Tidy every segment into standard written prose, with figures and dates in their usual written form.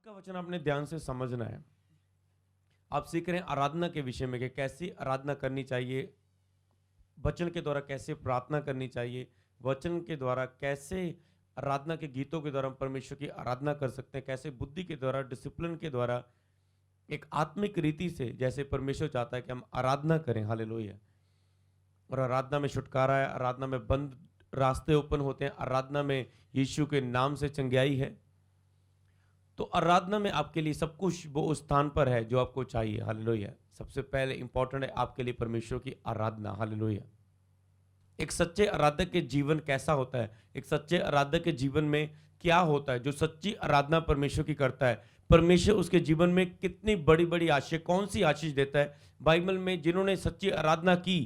का वचन आपने ध्यान से समझना है। आप सीख रहे हैं आराधना के विषय में कि कैसी आराधना करनी चाहिए, वचन के द्वारा कैसे प्रार्थना करनी चाहिए, वचन के द्वारा कैसे आराधना के गीतों के द्वारा हम परमेश्वर की आराधना कर सकते हैं, कैसे बुद्धि के द्वारा, डिसिप्लिन के द्वारा, एक आत्मिक रीति से जैसे परमेश्वर चाहता है कि हम आराधना करें। हालेलुया। और आराधना में छुटकारा है, आराधना में बंद रास्ते ओपन होते हैं, आराधना में यीशु के नाम से चंगाई है। तो आराधना में आपके लिए सब कुछ वो उस स्थान पर है जो आपको चाहिए। हालेलुया। सबसे पहले इंपॉर्टेंट है आपके लिए परमेश्वर की आराधना। हालेलुया। एक सच्चे आराधक के जीवन कैसा होता है, एक सच्चे आराधक के जीवन में क्या होता है, जो सच्ची आराधना परमेश्वर की करता है, परमेश्वर उसके जीवन में कितनी बड़ी बड़ी आशीष, कौन सी आशीष देता है। बाइबल में जिन्होंने सच्ची आराधना की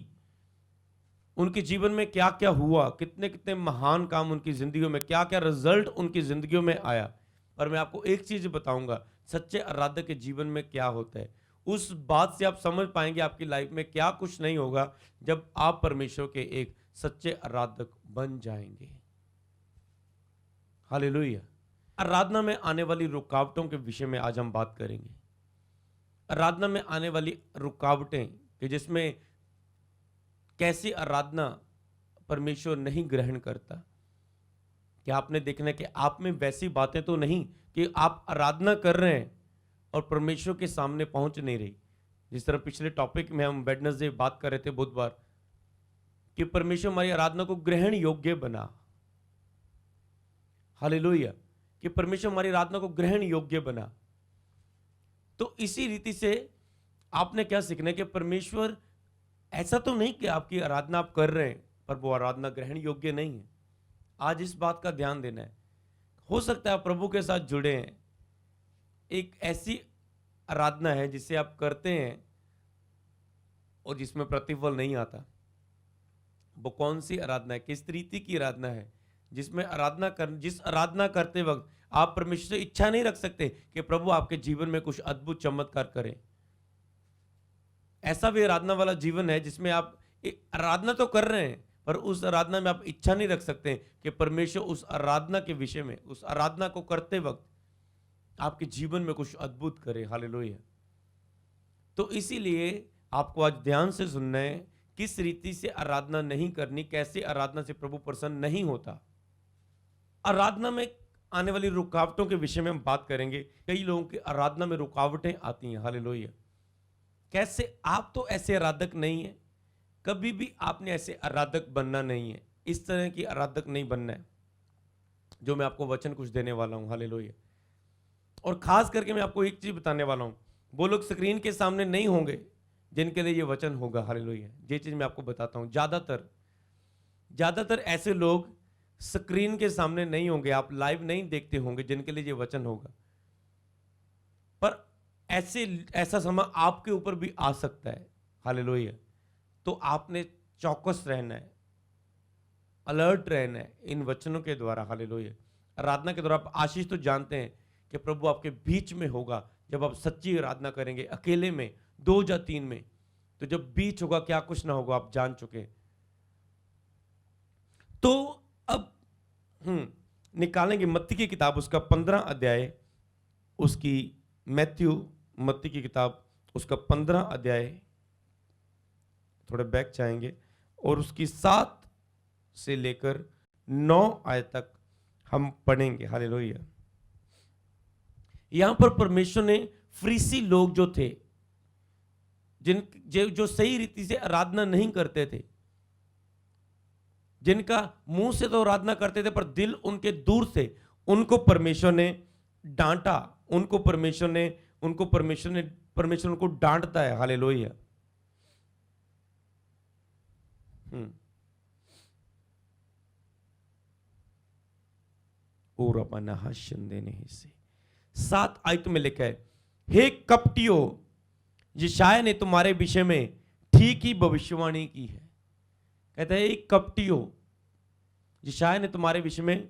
उनके जीवन में क्या क्या हुआ, कितने कितने महान काम उनकी जिंदगियों में, क्या क्या रिजल्ट उनकी जिंदगियों में आया। पर मैं आपको एक चीज बताऊंगा, सच्चे आराधक के जीवन में क्या होता है, उस बात से आप समझ पाएंगे आपकी लाइफ में क्या कुछ नहीं होगा जब आप परमेश्वर के एक सच्चे आराधक बन जाएंगे। हालेलुया। आराधना में आने वाली रुकावटों के विषय में आज हम बात करेंगे। आराधना में आने वाली रुकावटें कि जिसमें कैसी आराधना परमेश्वर नहीं ग्रहण करता। क्या आपने देखना है कि आप में वैसी बातें तो नहीं कि आप आराधना कर रहे हैं और परमेश्वर के सामने पहुंच नहीं रही। जिस तरह पिछले टॉपिक में हम वेडनेसडे बात कर रहे थे बुधवार, कि परमेश्वर हमारी आराधना को ग्रहण योग्य बना। हालेलुया। कि परमेश्वर हमारी आराधना को ग्रहण योग्य बना। तो इसी रीति से आपने क्या सीखना है कि परमेश्वर ऐसा तो नहीं कि आपकी आराधना आप कर रहे हैं पर वो आराधना ग्रहण योग्य नहीं है। आज इस बात का ध्यान देना है। हो सकता है आप प्रभु के साथ जुड़े हैं, एक ऐसी आराधना है जिसे आप करते हैं और जिसमें प्रतिफल नहीं आता। वो कौन सी आराधना है, किस रीति की आराधना है, जिसमें जिस आराधना करते वक्त आप परमेश्वर से इच्छा नहीं रख सकते कि प्रभु आपके जीवन में कुछ अद्भुत चमत्कार करें। ऐसा भी आराधना वाला जीवन है जिसमें आप आराधना तो कर रहे हैं पर उस आराधना में आप इच्छा नहीं रख सकते कि परमेश्वर उस आराधना के विषय में, उस आराधना को करते वक्त आपके जीवन में कुछ अद्भुत करे। हालेलुया। तो इसीलिए आपको आज ध्यान से सुनना है किस रीति से आराधना नहीं करनी, कैसे आराधना से प्रभु प्रसन्न नहीं होता। आराधना में आने वाली रुकावटों के विषय में हम बात करेंगे। कई लोगों की आराधना में रुकावटें आती हैं। हालेलुया। कैसे? आप तो ऐसे आराधक नहीं है, कभी भी आपने ऐसे आराधक बनना नहीं है, इस तरह की आराधक नहीं बनना है जो मैं आपको वचन कुछ देने वाला हूं। हालेलुया। और खास करके मैं आपको एक चीज बताने वाला हूं, वो लोग स्क्रीन के सामने नहीं होंगे जिनके लिए ये वचन होगा। हालेलुया। ये चीज मैं आपको बताता हूं, ज्यादातर ऐसे लोग स्क्रीन के सामने नहीं होंगे, आप लाइव नहीं देखते होंगे जिनके लिए ये वचन होगा। पर ऐसा समय आपके ऊपर भी आ सकता है। हालेलुया। तो आपने चौकस रहना है, अलर्ट रहना है इन वचनों के द्वारा। हालेलुया। आराधना के द्वारा आप आशीष तो जानते हैं कि प्रभु आपके बीच में होगा जब आप सच्ची आराधना करेंगे, अकेले में, 2 या 3 में। तो जब बीच होगा क्या कुछ ना होगा आप जान चुके। तो अब निकालेंगे मत्ती की किताब, उसका 15 अध्याय, उसकी मत्ती की किताब, उसका 15 अध्याय, थोड़े बैक जाएंगे और उसकी 7 से लेकर 9 आयत तक हम पढ़ेंगे। हालेलुया। यहां पर परमेश्वर ने फरीसी लोग जो थे, जो सही रीति से आराधना नहीं करते थे, जिनका मुंह से तो आराधना करते थे पर दिल उनके दूर से, उनको परमेश्वर ने डांटा। परमेश्वर उनको डांटता है। हालेलुया। और अपना हसन देने से 7 आयत में लिखा है, हे कपटियों, यशायाह ने तुम्हारे विषय में ठीक ही भविष्यवाणी की है। कहता है एक कपटियों, यशायाह ने तुम्हारे विषय में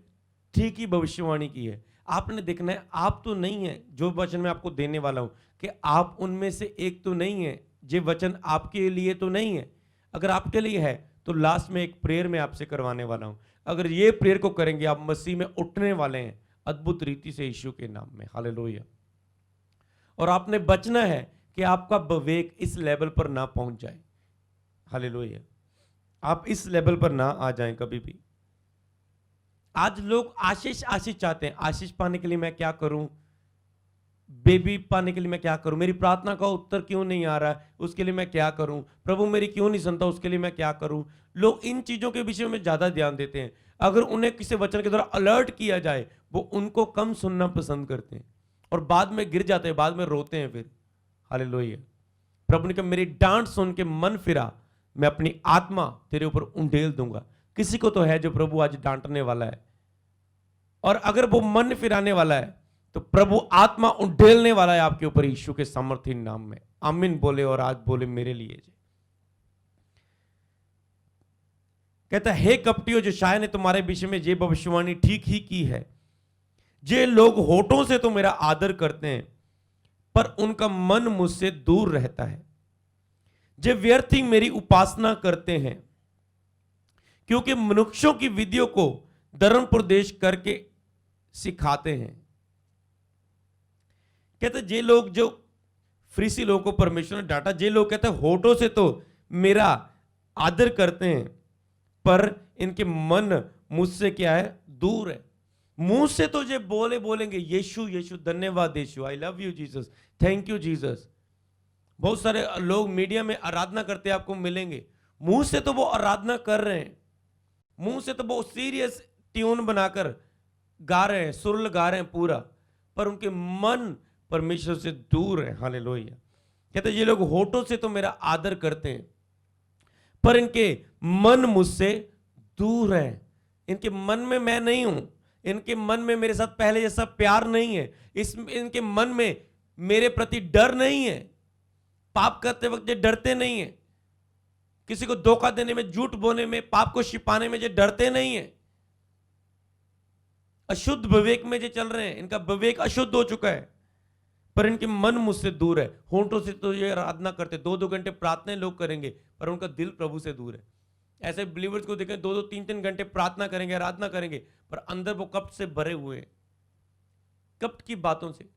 ठीक ही भविष्यवाणी की है। आपने देखना है, आप तो नहीं है, जो वचन मैं आपको देने वाला हूं कि आप उनमें से एक तो नहीं है। ये वचन आपके लिए तो नहीं है। अगर आपके लिए है तो लास्ट में एक प्रेयर मैं आपसे करवाने वाला हूं। अगर ये प्रेयर को करेंगे आप मसीह में उठने वाले हैं अद्भुत रीति से यीशु के नाम में। हालेलुया। और आपने बचना है कि आपका विवेक इस लेवल पर ना पहुंच जाए। हालेलुया, आप इस लेवल पर ना आ जाएं कभी भी। आज लोग आशीष आशीष चाहते हैं। आशीष पाने के लिए मैं क्या करूं, बेबी पाने के लिए मैं क्या करूं, मेरी प्रार्थना का उत्तर क्यों नहीं आ रहा है, उसके लिए मैं क्या करूं, प्रभु मेरी क्यों नहीं सुनता, उसके लिए मैं क्या करूं। लोग इन चीजों के विषय में ज्यादा ध्यान देते हैं। अगर उन्हें किसी वचन के द्वारा अलर्ट किया जाए, वो उनको कम सुनना पसंद करते हैं और बाद में गिर जाते हैं, बाद में रोते हैं फिर। हालेलुया। प्रभु ने कहा मेरी डांट सुन के मन फिरा, मैं अपनी आत्मा तेरे ऊपर उंडेल दूंगा। किसी को तो है जो प्रभु आज डांटने वाला है, और अगर वो मन फिराने वाला है तो प्रभु आत्मा उंडेलने वाला है आपके ऊपर यीशु के सामर्थी नाम में। आमीन बोले और आज बोले मेरे लिए। कहता है, हे कपटियों, जो शायद ने तुम्हारे विषय में ये भविष्यवाणी ठीक ही की है। जे लोग होठों से तो मेरा आदर करते हैं, पर उनका मन मुझसे दूर रहता है। जे व्यर्थी मेरी उपासना करते हैं, क्योंकि मनुष्यों की विधियों को धर्मोपदेश करके सिखाते हैं। कहते जे लोग, जो फरीसी लोगों को परमेश्वर ने डांटा, जे लोग कहते हैं होठों से तो मेरा आदर करते हैं, पर इनके मन मुझसे क्या है, दूर है। मुंह से तो ये बोलेंगे यीशु यीशु, धन्यवाद Yeshu, I love you Jesus, thank you Jesus. बहुत सारे लोग मीडिया में आराधना करते आपको मिलेंगे, मुंह से तो वो आराधना कर रहे हैं, मुंह से तो वो सीरियस ट्यून बनाकर गा रहे हैं, सुर लगा रहे हैं पूरा, पर उनके मन परमेश्वर से दूर है। हालेलुया। कहते ये लोग होठों से तो मेरा आदर करते हैं, पर इनके मन मुझसे दूर है। इनके मन में मैं नहीं हूं, इनके मन में मेरे साथ पहले जैसा प्यार नहीं है, इनके मन में मेरे प्रति डर नहीं है। पाप करते वक्त ये डरते नहीं है, किसी को धोखा देने में, झूठ बोलने में, पाप को छिपाने में ये डरते नहीं है। अशुद्ध विवेक में ये चल रहे हैं, इनका विवेक अशुद्ध हो चुका है, पर इनके मन मुझसे दूर है। होंठों से तो ये आराधना करते, 2-2 घंटे प्रार्थना लोग करेंगे, पर उनका दिल प्रभु से दूर है। ऐसे बिलीवर्स को देखें 2-2, 3-3 घंटे प्रार्थना करेंगे, आराधना करेंगे, पर अंदर वो कपट से भरे हुए हैं, कपट की बातों से।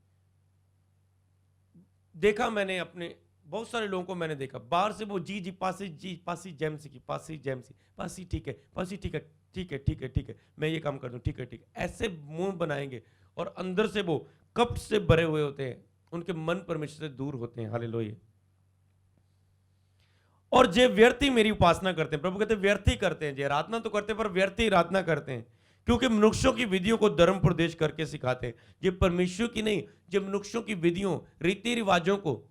देखा मैंने, अपने बहुत सारे लोगों को मैंने देखा, बाहर से वो जी पासी जेमसी की, पासी जेमसी, पासी ठीक है, पासी ठीक है, ठीक है, ठीक है, ठीक है, मैं ये काम कर दूं, ठीक है, ठीक है, ऐसे मुंह बनाएंगे, और अंदर से वो कपट से भरे हुए होते हैं, उनके मन परमेश्वर से दूर होते हैं। हालेलुया। और जे व्यर्थी मेरी उपासना करते हैं, प्रभु कहते हैं व्यर्थी करते हैं, जे आराधना तो करते हैं पर व्यर्थी आराधना करते हैं, क्योंकि मनुष्यों की विधियों को धर्म प्रदेश करके सिखाते हैं। ये परमेश्वर की नहीं, जे मनुष्यों की विधियों, रीति रिवाजों को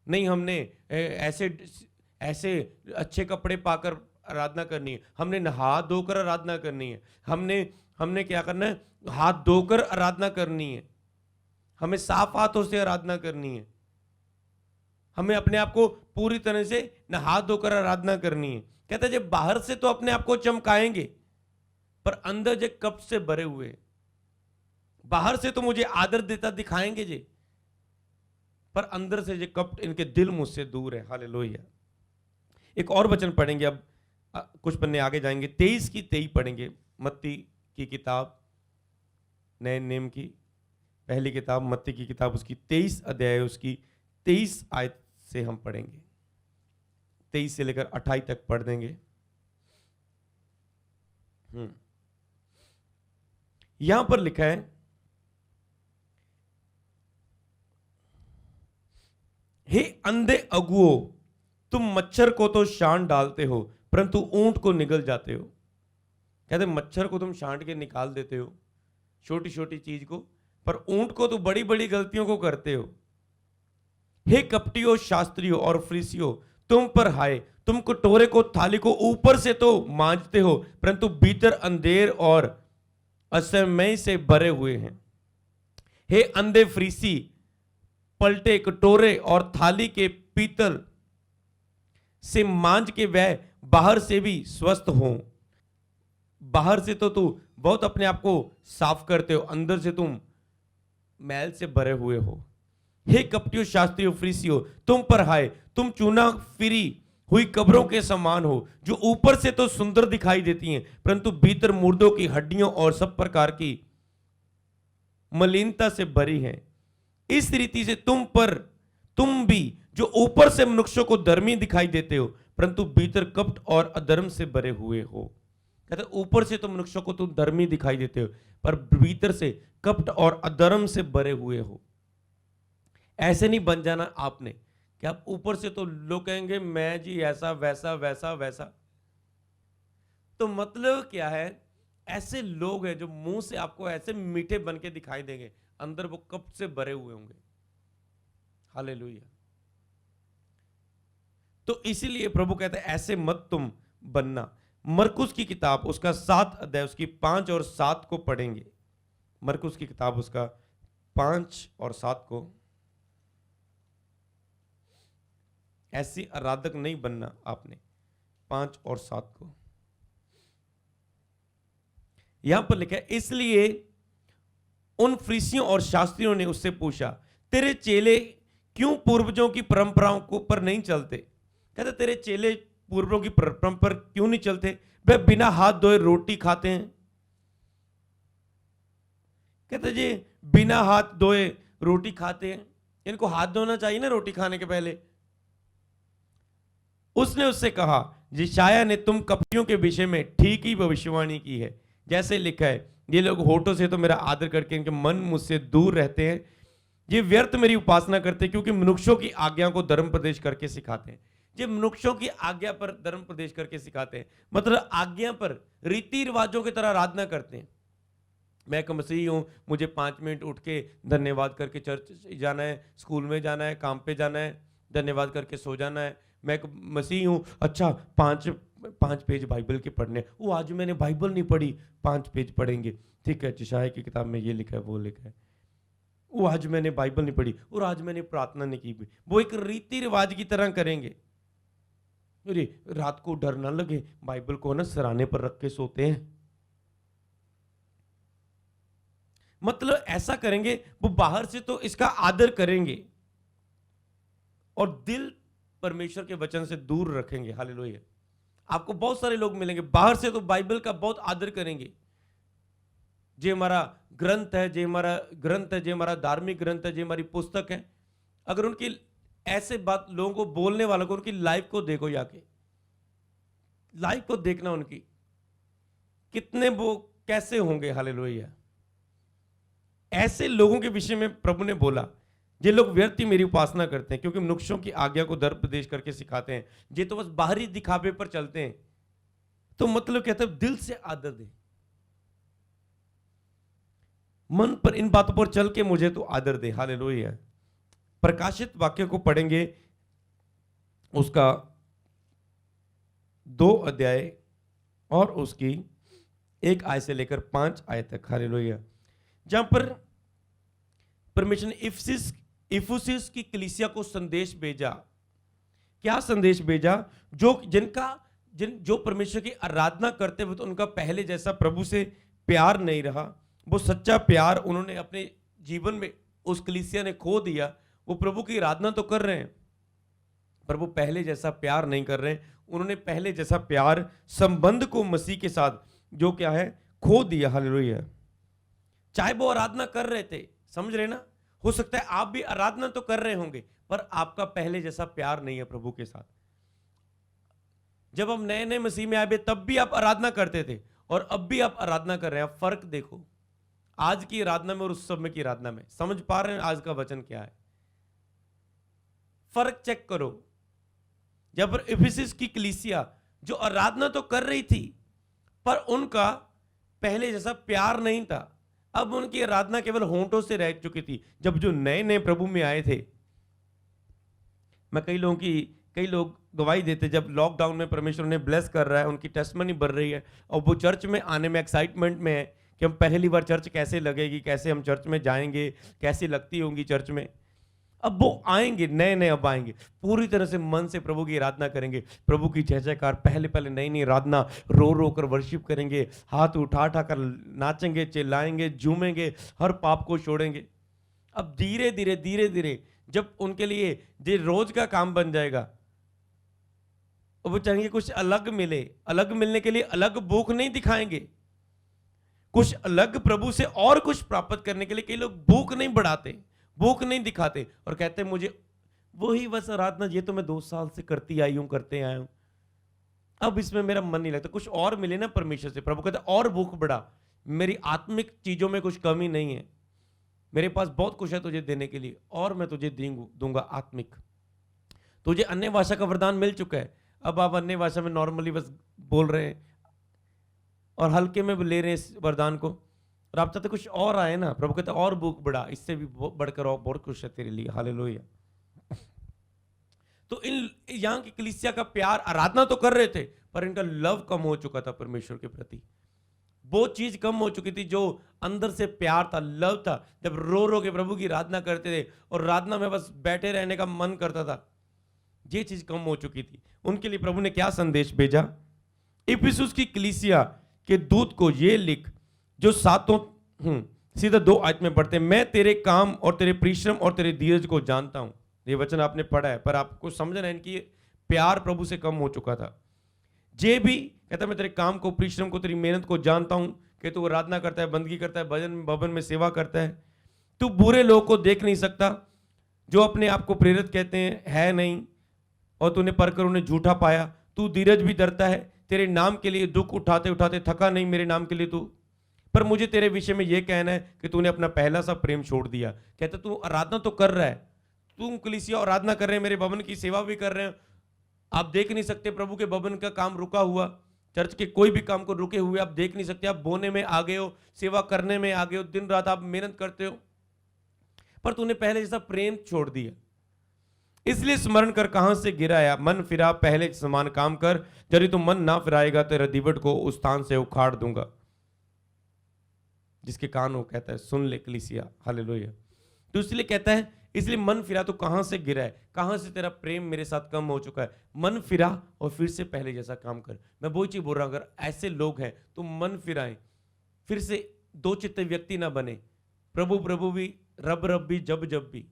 नहीं, हमने ऐसे अच्छे कपड़े पाकर आराधना करनी है, हमने नहा धोकर आराधना करनी है, हमने क्या करना है, हाथ धोकर आराधना करनी है, हमें साफ हाथों से आराधना करनी है, हमें अपने आप को पूरी तरह से नहा धोकर आराधना करनी है। कहते हैं जब बाहर से तो अपने आप को चमकाएंगे, पर अंदर जो कपट से भरे हुए, बाहर से तो मुझे आदर देता दिखाएंगे जे, पर अंदर से जो कपट, इनके दिल मुझसे दूर है। हालेलुया। एक और वचन पढ़ेंगे, अब कुछ पन्ने आगे जाएंगे, 23 की 23 पढ़ेंगे, मत्ती की किताब, नए नेम की पहली किताब, मत्ती की किताब, उसकी 23 अध्याय, उसकी 23 आयत से हम पढ़ेंगे, 23 से लेकर 28 तक पढ़ देंगे। यहां पर लिखा है, हे अंधे अगुओ, तुम मच्छर को तो शान डालते हो, परंतु ऊंट को निगल जाते हो। कहते मच्छर को तुम छांट के निकाल देते हो, छोटी छोटी चीज को, पर ऊंट को तो बड़ी बड़ी गलतियों को करते हो। हे कपटियों, शास्त्रियों और फरीसियों, तुम पर हाय, तुम कटोरे को, थाली को ऊपर से तो मांजते हो, परंतु भीतर अंधेर और असमय से भरे हुए हैं। हे अंधे फरीसी, पलटे कटोरे और थाली के पीतल से मांज के वह बाहर से भी स्वस्थ हो। बाहर से तो तू बहुत अपने आप को साफ करते हो, अंदर से तुम मैल से भरे हुए हो। हे कपटियों, शास्त्रियों, फरीसियों, तुम पर हाय, तुम चूना फिरी हुई कब्रों के समान हो, जो ऊपर से तो सुंदर दिखाई देती हैं, परंतु भीतर मुर्दों की हड्डियों और सब प्रकार की मलिनता से भरी हैं। इस रीति से तुम भी जो ऊपर से मनुष्यों को धर्मी दिखाई देते हो परंतु भीतर कपट और अधर्म से भरे हुए हो। कहते ऊपर से तो मनुष्यों को तुम धर्मी दिखाई देते हो पर भीतर से कपट और अधर्म से भरे हुए हो। ऐसे नहीं बन जाना आपने कि आप ऊपर से तो लोग कहेंगे मैं जी ऐसा वैसा वैसा वैसा। तो मतलब क्या है, ऐसे लोग हैं जो मुंह से आपको ऐसे मीठे बन के दिखाई देंगे, अंदर वो कपट से भरे हुए होंगे। हालेलुया। तो इसीलिए प्रभु कहते हैं ऐसे मत तुम बनना। मरकुस की किताब उसका 7 अध्याय उसकी 5 और 7 को पढ़ेंगे। मरकुस की किताब उसका 5 और 7 को। ऐसी आराधक नहीं बनना आपने। 5 और 7 को यहां पर लिखा है, इसलिए उन फरीसियों और शास्त्रियों ने उससे पूछा, तेरे चेले क्यों पूर्वजों की परंपराओं को पर नहीं चलते? कहते तेरे चेले पूर्वजों की परंपरा पर क्यों नहीं चलते? वे बिना हाथ धोए रोटी खाते हैं। कहते जी बिना हाथ धोए रोटी खाते हैं, इनको हाथ धोना चाहिए ना रोटी खाने के पहले। उसने उससे कहा, यशायाह ने तुम कपटियों के विषय में ठीक ही भविष्यवाणी की है, जैसे लिखा है, ये लोग होठों से तो मेरा आदर करके इनके मन मुझसे दूर रहते हैं, ये व्यर्थ मेरी उपासना करते हैं, क्योंकि मनुष्यों की आज्ञा को धर्म प्रदेश करके सिखाते हैं। ये मनुष्यों की आज्ञा पर धर्म प्रदेश करके सिखाते हैं, मतलब आज्ञा पर रीति रिवाजों की तरह आराधना करते हैं। मैं एक मसीही हूं, मुझे 5 मिनट उठ के धन्यवाद करके चर्च जाना है, स्कूल में जाना है, काम पे जाना है, धन्यवाद करके सो जाना है। मैं एक मसीही हूं, अच्छा 5 पेज बाइबल के पढ़ने, वो आज मैंने बाइबल नहीं पढ़ी, 5 पेज पढ़ेंगे। ठीक है, यशायाह की किताब में ये लिखा है वो लिखा है, वो आज मैंने बाइबल नहीं पढ़ी और आज मैंने प्रार्थना नहीं की। वो एक रीति रिवाज की तरह करेंगे। अरे रात को डर ना लगे, बाइबल को ना सराहने पर रख के सोते हैं, मतलब ऐसा करेंगे। वो बाहर से तो इसका आदर करेंगे और दिल परमेश्वर के वचन से दूर रखेंगे। हालेलुया। आपको बहुत सारे लोग मिलेंगे बाहर से तो बाइबल का बहुत आदर करेंगे, जे हमारा ग्रंथ है, जे हमारा ग्रंथ है, जे हमारा धार्मिक ग्रंथ है, जे हमारी पुस्तक है। अगर उनकी ऐसे बात लोगों को बोलने वालों को उनकी लाइफ को देखो, जाके लाइफ को देखना उनकी कितने वो कैसे होंगे। हालेलुया। ऐसे लोगों के विषय में प्रभु ने बोला, ये लोग व्यर्थ ही मेरी उपासना करते हैं, क्योंकि मनुष्यों की आज्ञा को धर्म प्रदेश करके सिखाते हैं। ये तो बस बाहरी दिखावे पर चलते हैं। तो मतलब कहते हैं दिल से आदर दे, मन पर इन बातों पर चल के मुझे तो आदर दे। हालेलुया। प्रकाशित वाक्य को पढ़ेंगे, उसका 2 अध्याय और उसकी 1 आयत से लेकर 5 आयत तक। हालेलुया। जहां पर परमेश्वर ने इफुसिस की कलीसिया को संदेश भेजा। क्या संदेश भेजा? जो परमेश्वर की आराधना करते हुए तो उनका पहले जैसा प्रभु से प्यार नहीं रहा, वो सच्चा प्यार उन्होंने अपने जीवन में उस कलीसिया ने खो दिया। वो प्रभु की आराधना तो कर रहे हैं पर वो पहले जैसा प्यार नहीं कर रहे हैं। उन्होंने पहले जैसा प्यार संबंध को मसीह के साथ जो क्या है खो दिया। हालेलुया। चाहे वो आराधना कर रहे थे, समझ रहे ना, हो सकता है आप भी आराधना तो कर रहे होंगे पर आपका पहले जैसा प्यार नहीं है प्रभु के साथ। जब हम नए नए मसीह में आए तब भी आप आराधना करते थे और अब भी आप आराधना कर रहे हैं। फर्क देखो आज की आराधना में और उस समय की आराधना में। समझ पा रहे हैं आज का वचन क्या है? फर्क चेक करो। जब इफिसस की कलीसिया जो आराधना तो कर रही थी पर उनका पहले जैसा प्यार नहीं था, अब उनकी आराधना केवल होंठों से रह चुकी थी। जब जो नए नए प्रभु में आए थे, मैं कई लोग गवाही देते, जब लॉकडाउन में परमेश्वर ने ब्लेस कर रहा है, उनकी टेस्टमनी बढ़ रही है और वो चर्च में आने में एक्साइटमेंट में है कि हम पहली बार चर्च कैसे लगेगी, कैसे हम चर्च में जाएंगे, कैसी लगती होंगी चर्च में। अब वो आएंगे नए नए, अब आएंगे पूरी तरह से मन से प्रभु की आराधना करेंगे। प्रभु की जय जयकार, पहले नई नई आराधना, रो रो कर वर्शिप करेंगे, हाथ उठा उठा कर नाचेंगे, चिल्लाएंगे, झूमेंगे, हर पाप को छोड़ेंगे। अब धीरे धीरे जब उनके लिए ये रोज का काम बन जाएगा, वो चाहेंगे कुछ अलग मिले। अलग मिलने के लिए अलग भूख नहीं दिखाएंगे, कुछ अलग प्रभु से और कुछ प्राप्त करने के लिए कई लोग भूख नहीं बढ़ाते, भूख नहीं दिखाते और कहते मुझे वही बस आराधना, ये तो मैं 2 साल से करती आई हूं, करते आया हूं, अब इसमें मेरा मन नहीं लगता, कुछ और मिले ना परमेश्वर से। प्रभु कहते और भूख बढ़ा, मेरी आत्मिक चीजों में कुछ कमी नहीं है, मेरे पास बहुत कुछ है तुझे देने के लिए, और मैं तुझे दूंगा आत्मिक। तुझे अन्य भाषा का वरदान मिल चुका है, अब आप अन्य भाषा में नॉर्मली बस बोल रहे हैं और हल्के में ले रहे हैं इस वरदान को, और आप चाहते कुछ और आए ना। प्रभु कहते और भूख बढ़ा, इससे भी बढ़कर और बहुत कुछ है तेरे लिए। हालेलुया। तो इन यहां की कलीसिया का प्यार, आराधना तो कर रहे थे पर इनका लव कम हो चुका था परमेश्वर के प्रति। वो चीज कम हो चुकी थी जो अंदर से प्यार था, लव था। जब रो रो के प्रभु की आराधना करते थे और आराधना में बस बैठे रहने का मन करता था, ये चीज कम हो चुकी थी। उनके लिए प्रभु ने क्या संदेश भेजा? इफिसुस की कलीसिया के दूत को ये लिख, जो सातों सीधा 2 आयत में पढ़ते हैं, मैं तेरे काम और तेरे परिश्रम और तेरे धीरज को जानता हूं। ये वचन आपने पढ़ा है पर आपको समझना है इनकी प्यार प्रभु से कम हो चुका था। जे भी कहता मैं तेरे काम को, परिश्रम को, तेरी मेहनत को जानता हूं कि तू आराधना करता है, बंदगी करता है, भजन भवन में सेवा करता है। तू बुरे लोगों को देख नहीं सकता जो अपने आप को प्रेरित कहते हैं, है नहीं, और तूने परकर उन्हें झूठा पाया। तू धीरज भी धरता है, तेरे नाम के लिए दुख उठाते उठाते थका नहीं मेरे नाम के लिए तू। पर मुझे तेरे विषय में यह कहना है कि तूने अपना पहला सा प्रेम छोड़ दिया। कहता तू आराधना तो कर रहा है, तुम कलीसिया आराधना कर रहे हैं, मेरे भवन की सेवा भी कर रहे हैं, आप देख नहीं सकते प्रभु के भवन का काम रुका हुआ, चर्च के कोई भी काम को रुके हुए आप देख नहीं सकते। आप बोने में आ गए हो, सेवा करने में आ गए हो, दिन रात आप मेहनत करते हो, पर तूने पहले जैसा प्रेम छोड़ दिया। इसलिए स्मरण कर कहां से गिराया, मन फिरा, पहले समान काम कर। यदि तू मन ना फिराएगा तेरा दीवट को उस स्थान से उखाड़ दूंगा। जिसके कान हो कहता है सुन ले कलीसिया। हालेलुया। तो इसलिए कहता है, इसलिए मन फिरा, तो कहां से गिरा है, कहां से तेरा प्रेम मेरे साथ कम हो चुका है। मन फिरा और फिर से पहले जैसा काम कर। मैं वही चीज बोल रहा हूं, अगर ऐसे लोग हैं तो मन फिराएं, फिर से 2 चित्त व्यक्ति ना बने, प्रभु प्रभु भी, रब रब भी, जब जब भी,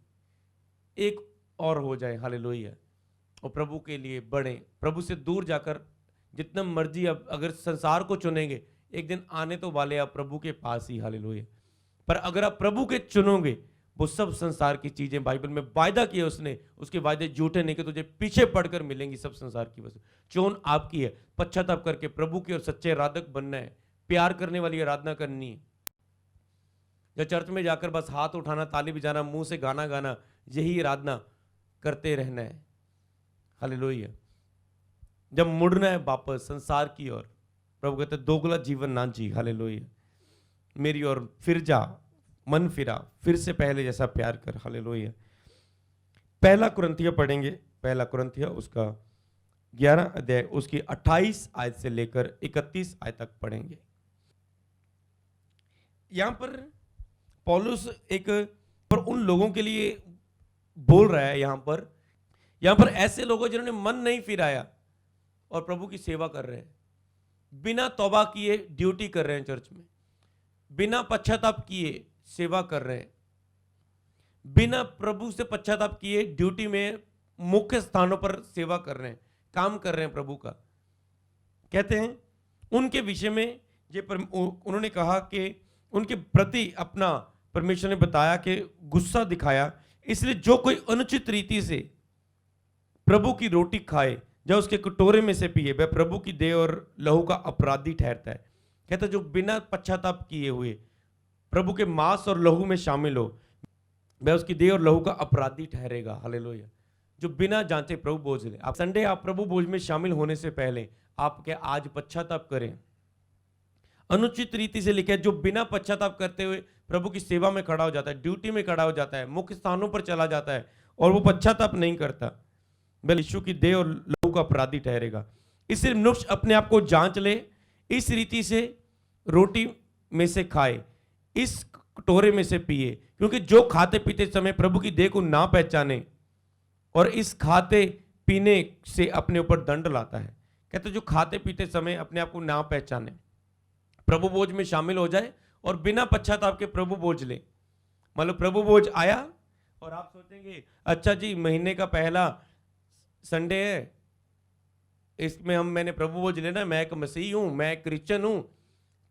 एक और हो जाए। हालेलुया। और प्रभु के लिए बढ़े, प्रभु से दूर जाकर जितना मर्जी अब अगर संसार को चुनेंगे, एक दिन आने तो वाले आप प्रभु के पास ही। हालेलुया। पर अगर आप प्रभु के चुनोगे, वो सब संसार की चीजें, बाइबल में वायदा किए उसने, उसके वायदे झूठे नहीं कि तुझे पीछे पड़कर मिलेंगी सब संसार की वस्तु। चोन आपकी है, पश्चाताप करके प्रभु की और सच्चे आराधक बनना है, प्यार करने वाली आराधना करनी है। जब चर्च में जाकर बस हाथ उठाना, ताली बजाना, मुंह से गाना गाना, यही आराधना करते रहना है। हालेलुया। जब मुड़ना है वापस संसार की ओर, प्रभु कहते दोगला जीवन ना जी। हालेलुया। मेरी ओर फिर जा, मन फिरा, फिर से पहले जैसा प्यार कर। हालेलुया। पहला कुरिन्थियों पढ़ेंगे, पहला कुरिन्थियों उसका 11 अध्याय उसकी 28 आयत से लेकर 31 आयत तक पढ़ेंगे। यहां पर पौलुस एक पर उन लोगों के लिए बोल रहा है, यहां पर ऐसे लोगों जिन्होंने मन नहीं फिराया और प्रभु की सेवा कर रहे हैं, बिना तौबा किए ड्यूटी कर रहे हैं चर्च में, बिना पश्चाताप किए सेवा कर रहे हैं, बिना प्रभु से पश्चाताप किए ड्यूटी में मुख्य स्थानों पर सेवा कर रहे हैं, काम कर रहे हैं प्रभु का। कहते हैं उनके विषय में ये उन्होंने कहा कि उनके प्रति अपना परमेश्वर ने बताया कि गुस्सा दिखाया, इसलिए जो कोई अनुचित रीति से प्रभु की रोटी खाए या उसके कटोरे में से पिए, वह प्रभु की देह और लहू का अपराधी ठहरता है। कहता जो बिना पश्चाताप किए हुए प्रभु के मांस और लहू में शामिल हो, वह उसकी देह और लहू का अपराधी ठहरेगा। हालेलुया। जो बिना जांचे प्रभु भोज ले, आप संडे आप प्रभु भोज में शामिल होने से पहले आप क्या आज पश्चाताप करें। अनुचित रीति से लिखा है जो बिना पश्चाताप करते हुए प्रभु की सेवा में खड़ा हो जाता है, ड्यूटी में खड़ा हो जाता है, मुख्य स्थानों पर चला जाता है और वो पश्चाताप नहीं करता, वह यीशु की देह और लहू का अपराधी ठहरेगा। इसलिए मनुष्य अपने आप को जांच ले, इस रीति से रोटी में से खाए, इस कटोरे में से पिए, क्योंकि जो खाते पीते समय प्रभु की देह को ना पहचाने और इस खाते पीने से अपने ऊपर दंड लाता है। कहते जो खाते पीते समय अपने आप को ना पहचाने, प्रभु भोज में शामिल हो जाए और बिना पश्चाताप के प्रभु भोज ले। मतलब प्रभु भोज आया और आप सोचेंगे अच्छा जी महीने का पहला संडे है, इसमें मैंने प्रभु भोज लेना, मैं एक मसीही हूं, मैं एक क्रिश्चियन हूं,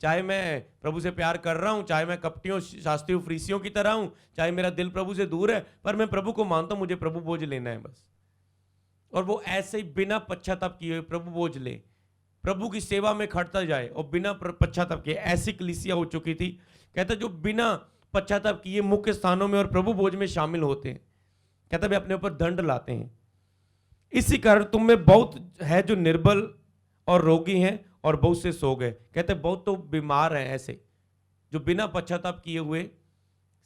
चाहे मैं प्रभु से प्यार कर रहा हूं, चाहे मैं कपटियों शास्त्रियों फरीसियों की तरह हूं, चाहे मेरा दिल प्रभु से दूर है, पर मैं प्रभु को मानता हूं, मुझे प्रभु बोझ लेना है बस। और वो ऐसे ही बिना पश्चाताप किए हुए प्रभु बोझ ले, प्रभु की सेवा में खड़ता जाए और बिना पश्चाताप किए। ऐसी कलीसिया हो चुकी थी, कहता जो बिना पश्चाताप किए मुख्य स्थानों में और प्रभु भोज में शामिल होते हैं, कहता वे अपने ऊपर दंड लाते हैं। इसी कारण तुम में बहुत है जो निर्बल और रोगी हैं और बहुत से सो गए। कहते बहुत तो बीमार हैं ऐसे जो बिना पश्चाताप किए हुए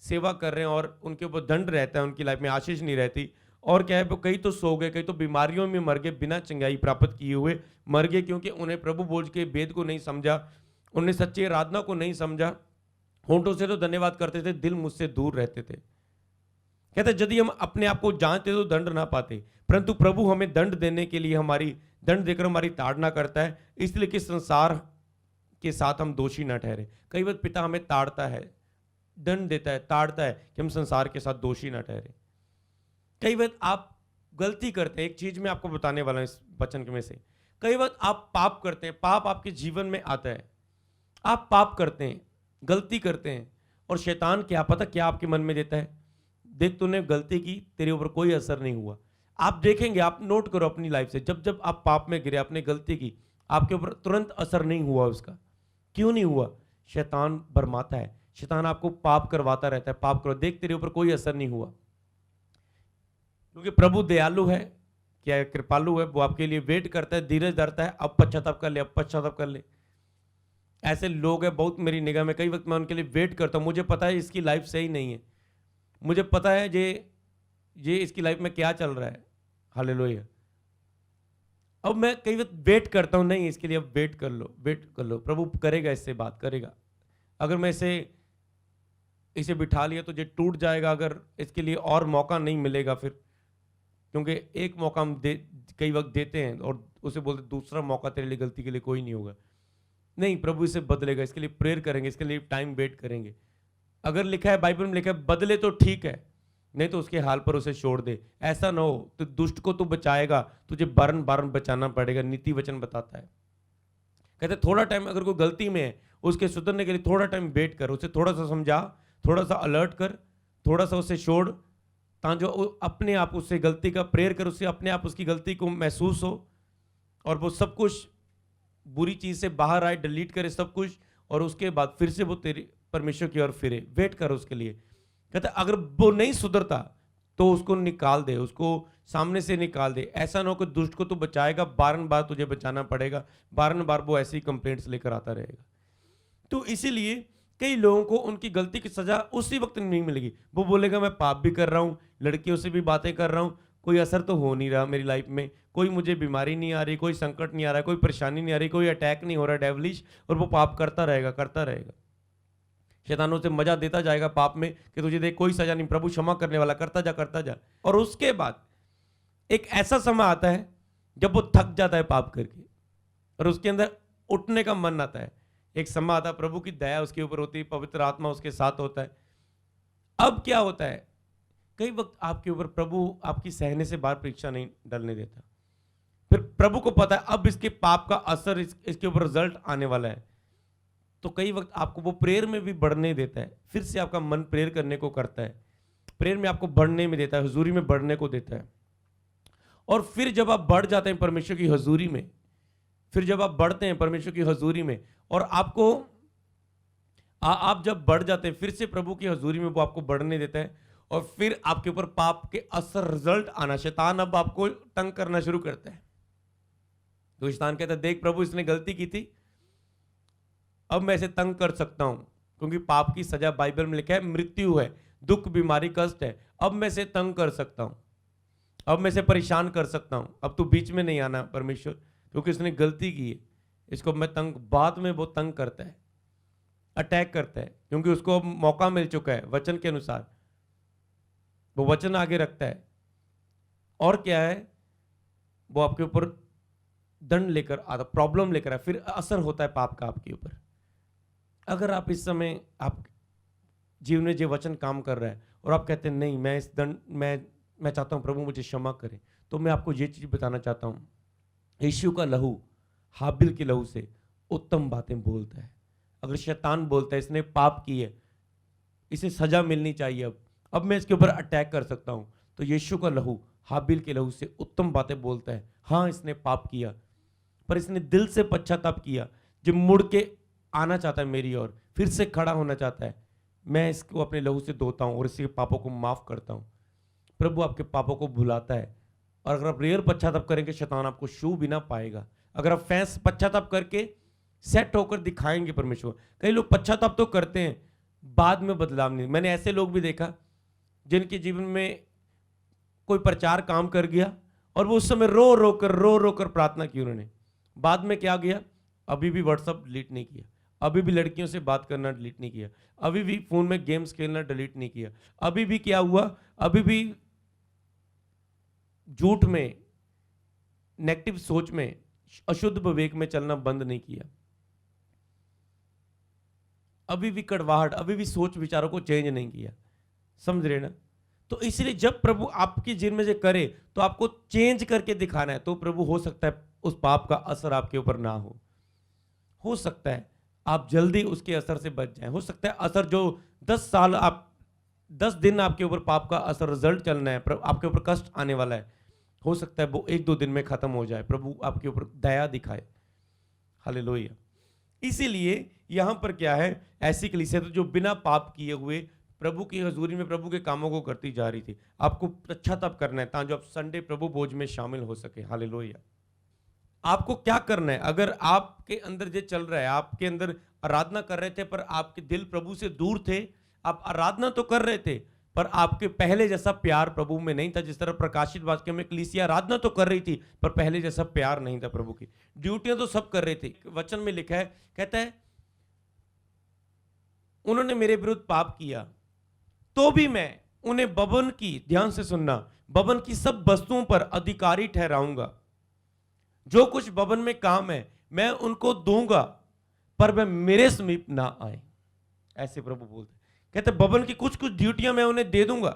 सेवा कर रहे हैं और उनके ऊपर दंड रहता है, उनकी लाइफ में आशीष नहीं रहती। और क्या है, वो कई तो सो गए, कई तो बीमारियों में मर गए, बिना चंगाई प्राप्त किए हुए मर गए, क्योंकि उन्हें प्रभु भोज के भेद को नहीं समझा, उन्हें सच्ची आराधना को नहीं समझा। होंठों से तो धन्यवाद करते थे, दिल मुझसे दूर रहते थे। कहते यदि हम अपने आप को जांचते तो दंड ना पाते, परंतु प्रभु हमें दंड देने के लिए दंड देकर हमारी ताड़ना करता है, इसलिए कि संसार के साथ हम दोषी ना ठहरे। कई बार पिता हमें ताड़ता है, दंड देता है, ताड़ता है कि हम संसार के साथ दोषी ना ठहरे। कई बार आप गलती करते हैं, एक चीज मैं आपको बताने वाला हूं इस वचन में से। कई बार आप पाप करते हैं, पाप आपके जीवन में आता है, आप पाप करते हैं, गलती करते हैं, और शैतान क्या पता क्या आपके मन में देता है, देख तूने गलती की, तेरे ऊपर कोई असर नहीं हुआ। आप देखेंगे, आप नोट करो अपनी लाइफ से, जब जब आप पाप में गिरे, आपने गलती की, आपके ऊपर तुरंत असर नहीं हुआ उसका। क्यों नहीं हुआ? शैतान भरमाता है, शैतान आपको पाप करवाता रहता है, पाप करो, देख तेरे ऊपर कोई असर नहीं हुआ। क्योंकि प्रभु दयालु है, क्या कृपालु है, वो आपके लिए वेट करता है, धीरज धरता है, अब पश्चाताप कर ले, अब पश्चाताप कर ले। ऐसे लोग हैं बहुत मेरी निगाह में, कई वक्त मैं उनके लिए वेट करता हूं, मुझे पता है इसकी लाइफ सही नहीं है, मुझे पता है ये इसकी लाइफ में क्या चल रहा है, हालेलुया। अब मैं कई वक्त वेट करता हूं, नहीं इसके लिए अब वेट कर लो, वेट कर लो, प्रभु करेगा, इससे बात करेगा। अगर मैं इसे बिठा लिया तो ये टूट जाएगा, अगर इसके लिए और मौका नहीं मिलेगा फिर, क्योंकि एक मौका हम कई वक्त देते हैं और उसे बोलते दूसरा मौका तेरे लिए गलती के लिए कोई नहीं होगा। नहीं, प्रभु इसे बदलेगा, इसके लिए प्रेयर करेंगे, इसके लिए टाइम वेट करेंगे। अगर लिखा है बाइबल में, लिखा है बदले तो ठीक है, नहीं तो उसके हाल पर उसे छोड़ दे। ऐसा ना हो तो दुष्ट को तू बचाएगा, तुझे बारन बारन बचाना पड़ेगा, नीति वचन बताता है। कहते थोड़ा टाइम, अगर कोई गलती में है उसके सुधरने के लिए थोड़ा टाइम वेट कर, उसे थोड़ा सा समझा, थोड़ा सा अलर्ट कर, थोड़ा सा उसे छोड़, ताकि जो अपने आप उससे गलती का प्रेयर कर, उससे अपने आप उसकी गलती को महसूस हो और वो सब कुछ बुरी चीज से बाहर आए, डिलीट करे सब कुछ, और उसके बाद फिर से वो तेरी परमेश्वर की ओर फिरे। वेट कर उसके लिए। कहते अगर वो नहीं सुधरता तो उसको निकाल दे, उसको सामने से निकाल दे। ऐसा ना हो कि दुष्ट को तू बचाएगा, बारन बार तुझे बचाना पड़ेगा, बारन बार वो ऐसी कंप्लेंट्स लेकर आता रहेगा। तो इसीलिए कई लोगों को उनकी गलती की सजा उसी वक्त नहीं मिलेगी। वो बोलेगा मैं पाप भी कर रहा हूं, लड़कियों से भी बातें कर रहा हूं, कोई असर तो हो नहीं रहा मेरी लाइफ में, कोई मुझे बीमारी नहीं आ रही, कोई संकट नहीं आ रहा, कोई परेशानी नहीं आ रही, कोई अटैक नहीं हो रहा डेवलिश, और वो पाप करता रहेगा, करता रहेगा। शैतान उसे मजा देता जाएगा पाप में कि तुझे देख कोई सजा नहीं, प्रभु क्षमा करने वाला, करता जा करता जा। और उसके बाद एक ऐसा समय आता है जब वो थक जाता है पाप करके और उसके अंदर उठने का मन आता है। एक समय आता है, प्रभु की दया उसके ऊपर होती है, पवित्र आत्मा उसके साथ होता है। अब क्या होता है, कई वक्त आपके ऊपर प्रभु आपकी सहने से बाहर परीक्षा नहीं डलने देता। फिर प्रभु को पता है अब इसके पाप का असर इसके ऊपर रिजल्ट आने वाला है, तो कई वक्त आपको वो प्रेयर में भी बढ़ने देता है। फिर से आपका मन प्रेयर करने को करता है, प्रेयर में आपको बढ़ने में देता है, हुजूरी में बढ़ने को देता है। और फिर जब आप बढ़ जाते हैं परमेश्वर की हुजूरी में, फिर जब आप बढ़ते हैं परमेश्वर की हुजूरी में और आपको आप जब बढ़ जाते हैं, फिर से प्रभु की हुजूरी में वो आपको बढ़ने देता है। और फिर आपके ऊपर पाप के असर रिजल्ट आना, शैतान अब आपको तंग करना शुरू करता है। तो शैतान कहता है देख प्रभु इसने गलती की थी, अब मैं इसे तंग कर सकता हूं, क्योंकि पाप की सजा बाइबल में लिखा है मृत्यु है, दुख, बीमारी, कष्ट है। अब मैं इसे तंग कर सकता हूं, अब मैं इसे परेशान कर सकता हूं, अब तू बीच में नहीं आना परमेश्वर, क्योंकि इसने गलती की है, इसको मैं तंग। बाद में वो तंग करता है, अटैक करता है, क्योंकि उसको अब मौका मिल चुका है वचन के अनुसार, वो वचन आगे रखता है। और क्या है, वो आपके ऊपर दंड लेकर आता, प्रॉब्लम लेकर आता, फिर असर होता है पाप का आपके ऊपर। अगर आप इस समय आप जीवन में जो वचन काम कर रहा है और आप कहते हैं नहीं मैं इस दंड मैं चाहता हूं प्रभु मुझे क्षमा करे, तो मैं आपको ये चीज बताना चाहता हूं, यीशु का लहू हाबिल के लहू से उत्तम बातें बोलता है। अगर शैतान बोलता है इसने पाप की है, इसे सजा मिलनी चाहिए, अब मैं इसके ऊपर अटैक कर सकता हूं, तो यीशु का लहू हाबिल के लहू से उत्तम बातें बोलता है। हाँ, इसने पाप किया, पर इसने दिल से पश्चाताप किया, जो मुड़ के आना चाहता है मेरी ओर, फिर से खड़ा होना चाहता है, मैं इसको अपने लहू से धोता हूं और इसके पापों को माफ करता हूं। प्रभु आपके पापों को भुलाता है, और अगर आप रेयर पश्चाताप करेंगे, शैतान आपको छू भी ना पाएगा। अगर आप फैंस पश्चाताप करके सेट होकर दिखाएंगे परमेश्वर। कई लोग पश्चाताप तो करते हैं, बाद में बदलाव नहीं। मैंने ऐसे लोग भी देखा जिनके जीवन में कोई प्रचार काम कर गया और वो उस समय रो रो कर प्रार्थना की उन्होंने, बाद में क्या गया, अभी भी व्हाट्सअप डिलीट नहीं किया, अभी भी लड़कियों से बात करना डिलीट नहीं किया, अभी भी फोन में गेम्स खेलना डिलीट नहीं किया, अभी भी क्या हुआ, अभी भी झूठ में, नेगेटिव सोच में, अशुद्ध विवेक में चलना बंद नहीं किया, अभी भी कड़वाहट, अभी भी सोच विचारों को चेंज नहीं किया। समझ रहे ना? तो इसलिए जब प्रभु आपकी जीवन में से करे तो आपको चेंज करके दिखाना है, तो प्रभु हो सकता है उस पाप का असर आपके ऊपर ना हो सकता है आप जल्दी उसके असर से बच जाएं। हो सकता है असर जो 10 साल, आप 10 दिन आपके ऊपर पाप का असर रिजल्ट चलना है, आपके ऊपर कष्ट आने वाला है, हो सकता है वो 1-2 दिन में खत्म हो जाए। प्रभु आपके ऊपर दया दिखाए। हालेलुया। इसीलिए यहां पर क्या है, ऐसी कलीसिया तो जो बिना पाप किए हुए प्रभु की हजूरी में प्रभु के कामों को करती जा रही थी। आपको अच्छा तब करना है ताकि आप संडे प्रभु भोज में शामिल हो सके। हालेलुया। आपको क्या करना है, अगर आपके अंदर ये चल रहा है, आपके अंदर आराधना कर रहे थे पर आपके दिल प्रभु से दूर थे, आप आराधना तो कर रहे थे पर आपके पहले जैसा प्यार प्रभु में नहीं था। जिस तरह प्रकाशित वाक्य में कलीसिया आराधना तो कर रही थी पर पहले जैसा प्यार नहीं था प्रभु की। ड्यूटियां तो सब कर रहे थे। वचन में लिखा है, कहता है उन्होंने मेरे विरुद्ध पाप किया तो भी मैं उन्हें भवन की, ध्यान से सुनना, भवन की सब वस्तुओं पर अधिकारी ठहराऊंगा। जो कुछ भवन में काम है मैं उनको दूंगा पर वह मेरे समीप ना आए। ऐसे प्रभु बोलते, कहते भवन की कुछ कुछ ड्यूटियां मैं उन्हें दे दूंगा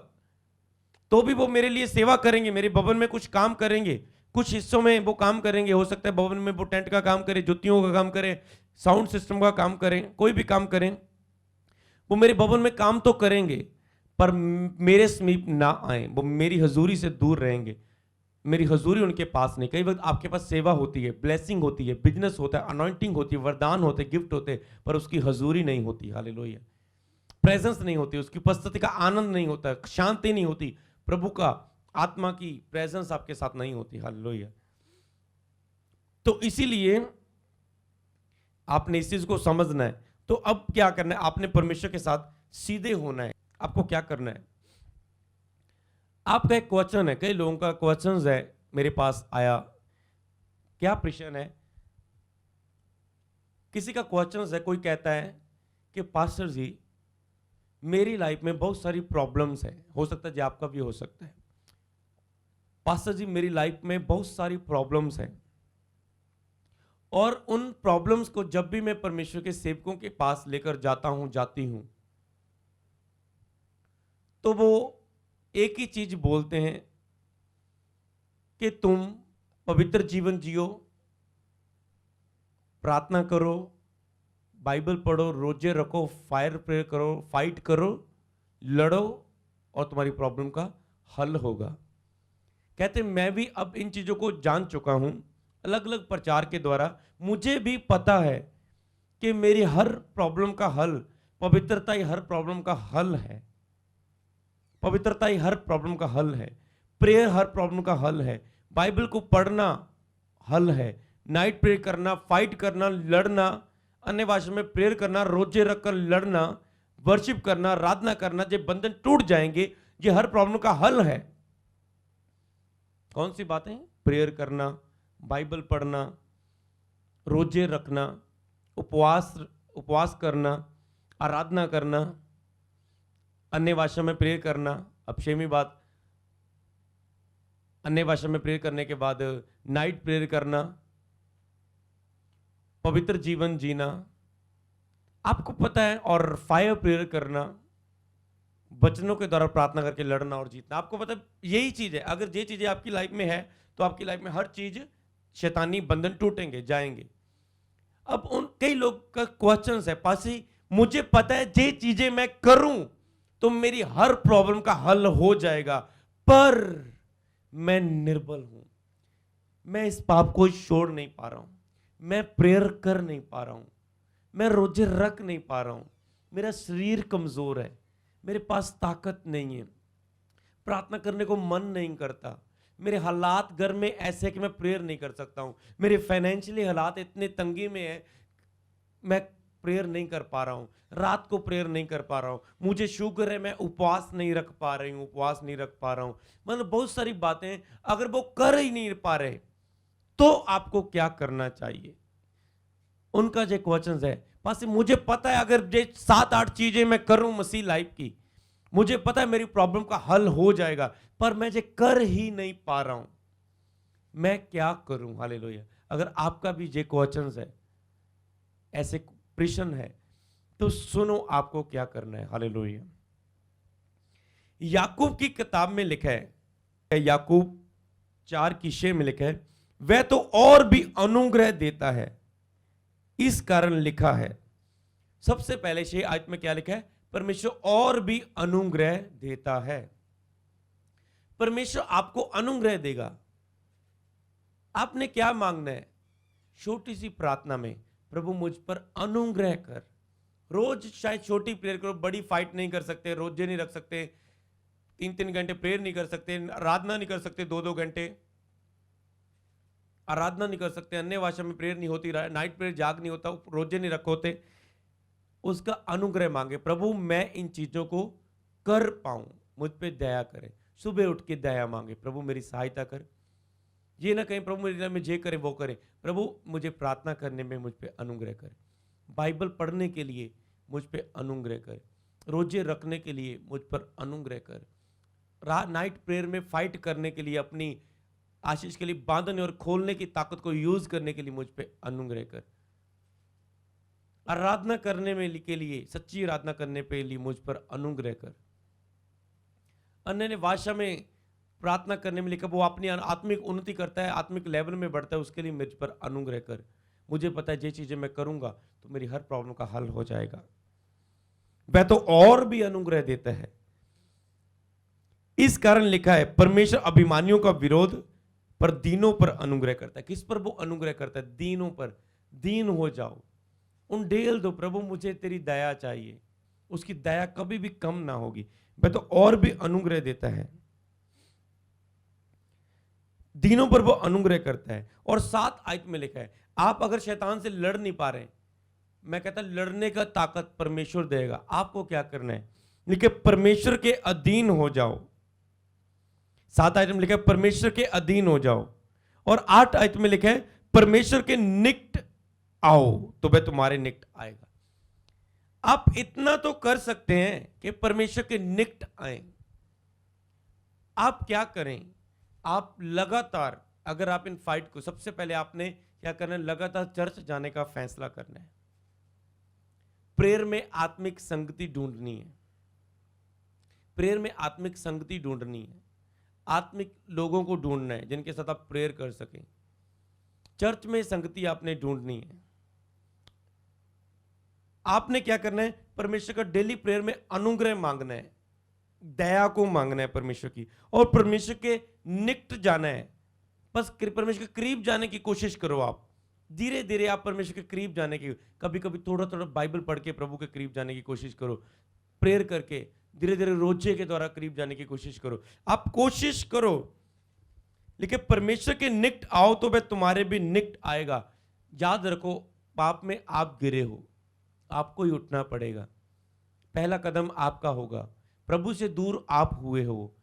तो भी वो मेरे लिए सेवा करेंगे, मेरे भवन में कुछ काम करेंगे, कुछ हिस्सों में वो काम करेंगे। हो सकता है भवन में वो टेंट का काम करें, जुतियों का काम करें, साउंड सिस्टम का काम करें, कोई भी काम करें, वो मेरे भवन में काम तो करेंगे पर मेरे समीप ना आए, वो मेरी हजूरी से दूर रहेंगे। मेरी हजूरी उनके पास नहीं। कई वक्त आपके पास सेवा होती है, ब्लेसिंग होती है, बिजनेस होता है, अनॉइंटिंग होती है, वरदान होते, गिफ्ट होते, पर उसकी हजूरी नहीं होती। हालेलुया। प्रेजेंस नहीं होती, उसकी उपस्थिति का आनंद नहीं होता, शांति नहीं होती, प्रभु का आत्मा की प्रेजेंस आपके साथ नहीं होती। हालेलुया। तो इसीलिए आपने इस चीज को समझना है। तो अब क्या करना है, आपने परमेश्वर के साथ सीधे होना है। आपको क्या करना है, आपका एक क्वेश्चन है, कई लोगों का क्वेश्चन है मेरे पास आया। क्या प्रश्न है, किसी का क्वेश्चन है, कोई कहता है कि पास्टर जी मेरी लाइफ में बहुत सारी प्रॉब्लम्स है। हो सकता है जी आपका भी हो सकता है, पास्टर जी मेरी लाइफ में बहुत सारी प्रॉब्लम्स हैं और उन प्रॉब्लम्स को जब भी मैं परमेश्वर के सेवकों के पास लेकर जाता हूं, जाती हूं, तो वो एक ही चीज बोलते हैं कि तुम पवित्र जीवन जियो, प्रार्थना करो, बाइबल पढ़ो, रोजे रखो, फायर प्रेयर करो, फाइट करो, लड़ो और तुम्हारी प्रॉब्लम का हल होगा। कहते मैं भी अब इन चीजों को जान चुका हूं, अलग अलग प्रचार के द्वारा मुझे भी पता है कि मेरी हर प्रॉब्लम का हल, पवित्रता ही हर प्रॉब्लम का हल है। पवित्रता ही हर प्रॉब्लम का हल है, प्रेयर हर प्रॉब्लम का हल है, बाइबल को पढ़ना हल है, नाइट प्रेयर करना, फाइट करना, लड़ना, अन्य भाषा में प्रेयर करना, रोजे रखकर लड़ना, वर्शिप करना, आराधना करना, ये बंधन टूट जाएंगे। ये हर प्रॉब्लम का हल है। कौन सी बातें? प्रेयर करना, बाइबल पढ़ना, रोजे रखना, उपवास करना, आराधना करना, अन्य भाषा में प्रेयर करना। अब 6वीं बात, अन्य भाषा में प्रेयर करने के बाद नाइट प्रेयर करना, पवित्र जीवन जीना, आपको पता है, और फायर प्रेयर करना, वचनों के द्वारा प्रार्थना करके लड़ना और जीतना। आपको पता है यही चीज है। अगर ये चीजें आपकी लाइफ में है तो आपकी लाइफ में हर चीज, शैतानी बंधन टूटेंगे, जाएंगे। अब उन कई लोग का क्वेश्चन है, पासी मुझे पता है जे चीजें मैं करूं तो मेरी हर प्रॉब्लम का हल हो जाएगा, पर मैं निर्बल हूं, मैं इस पाप को छोड़ नहीं पा रहा हूं, मैं प्रेयर कर नहीं पा रहा हूं, मैं रोजे रख नहीं पा रहा हूं, मेरा शरीर कमजोर है, मेरे पास ताकत नहीं है, प्रार्थना करने को मन नहीं करता, मेरे हालात घर में ऐसे कि मैं प्रेयर नहीं कर सकता हूं, मेरे फाइनेंशियली हालात इतने तंगी में है, मैं प्रेयर नहीं कर पा रहा हूं, रात को प्रेयर नहीं कर पा रहा हूं, मुझे शुगर है, मैं उपवास नहीं रख पा रही हूं, उपवास नहीं रख पा रहा हूं, मतलब बहुत सारी बातें। अगर वो कर ही नहीं पा रहे तो आपको क्या करना चाहिए? उनका जो क्वेश्चन है, पास मुझे पता है अगर ये 7-8 चीजें मैं करूं मसीह लाइफ की, मुझे पता है मेरी प्रॉब्लम का हल हो जाएगा, पर मैं ये कर ही नहीं पा रहा हूं, मैं क्या करूं? हालेलुया। अगर आपका भी ये क्वेश्चन है, ऐसे प्रश्न है, तो सुनो आपको क्या करना है। हालेलुया। याकूब की किताब में लिखा है, याकूब 4:6 में लिखा है, वह तो और भी अनुग्रह देता है, इस कारण लिखा है। सबसे पहले 6 आयत में क्या लिखा है? परमेश्वर और भी अनुग्रह देता है। परमेश्वर आपको अनुग्रह देगा। आपने क्या मांगना है? छोटी सी प्रार्थना में, प्रभु मुझ पर अनुग्रह कर। रोज शायद छोटी प्रेयर करो, बड़ी फाइट नहीं कर सकते, रोजे नहीं रख सकते, 3-3 घंटे प्रेयर नहीं कर सकते, आराधना नहीं कर सकते, 2-2 घंटे आराधना नहीं कर सकते, अन्य भाषा में प्रेयर नहीं होती, नाइट प्रेयर जाग नहीं होता, रोजे नहीं रखोते। उसका अनुग्रह मांगे, प्रभु मैं इन चीजों को कर पाऊं, मुझ पे दया करे। सुबह उठ के दया मांगे, प्रभु मेरी सहायता कर। ये ना कहीं प्रभु मेरे में जे करे वो करे, प्रभु मुझे प्रार्थना करने में मुझ पे अनुग्रह करे, बाइबल पढ़ने के लिए मुझ पे अनुग्रह कर, रोजे रखने के लिए मुझ पर अनुग्रह कर, नाइट प्रेयर में फाइट करने के लिए, अपनी आशीष के लिए बांधने और खोलने की ताकत को यूज करने के लिए मुझ पे अनुग्रह कर, आराधना करने में के लिए, सच्ची आराधना करने पे लिए मुझ पर अनुग्रह कर। अन्य भाषा में प्रार्थना करने में लिखा, वो अपनी आत्मिक उन्नति करता है, आत्मिक लेवल में बढ़ता है, उसके लिए मुझ पर अनुग्रह कर। मुझे पता है ये चीजें मैं करूंगा तो मेरी हर प्रॉब्लम का हल हो जाएगा। वह तो और भी अनुग्रह देता है, इस कारण लिखा है, परमेश्वर अभिमानियों का विरोध पर दीनों पर अनुग्रह करता है। किस पर वो अनुग्रह करता है? दीनों पर। दीन हो जाओ, उंडेल दो, प्रभु मुझे तेरी दया चाहिए, उसकी दया कभी भी कम ना होगी। वह तो और भी अनुग्रह देता है, दीनों पर वो अनुग्रह करता है। और 7 आयत में लिखा है, आप अगर शैतान से लड़ नहीं पा रहे, मैं कहता लड़ने का ताकत परमेश्वर देगा। आपको क्या करना है? लिखे परमेश्वर के अधीन हो जाओ। 7 आयत में लिखा है परमेश्वर के अधीन हो जाओ, और 8 आयत में लिखा है परमेश्वर के निकट आओ तो वह तुम्हारे निकट आएगा। आप इतना तो कर सकते हैं कि परमेश्वर के निकट आए। आप क्या करें? आप लगातार, अगर आप इन फाइट को, सबसे पहले आपने क्या करना है? लगातार चर्च जाने का फैसला करना है। प्रेयर में आत्मिक संगति ढूंढनी है, प्रेयर में आत्मिक संगति ढूंढनी है, आत्मिक लोगों को ढूंढना है जिनके साथ आप प्रेयर कर सकें। चर्च में संगति आपने ढूंढनी है। आपने क्या करना है? परमेश्वर का डेली प्रेयर में अनुग्रह मांगना है, दया को मांगना है परमेश्वर की, और परमेश्वर के निकट जाना है। बस परमेश्वर के करीब जाने की कोशिश करो। आप धीरे धीरे आप परमेश्वर के करीब जाने की, कभी कभी थोड़ा थोड़ा बाइबल पढ़ के प्रभु के करीब जाने की कोशिश करो, प्रेयर करके धीरे धीरे रोजे के द्वारा करीब जाने की कोशिश करो। आप कोशिश करो, लेकिन परमेश्वर के निकट आओ तो वह तुम्हारे भी निकट आएगा। याद रखो, पाप में आप गिरे हो, आपको ही उठना पड़ेगा, पहला कदम आपका होगा। प्रभु से दूर आप हुए हो,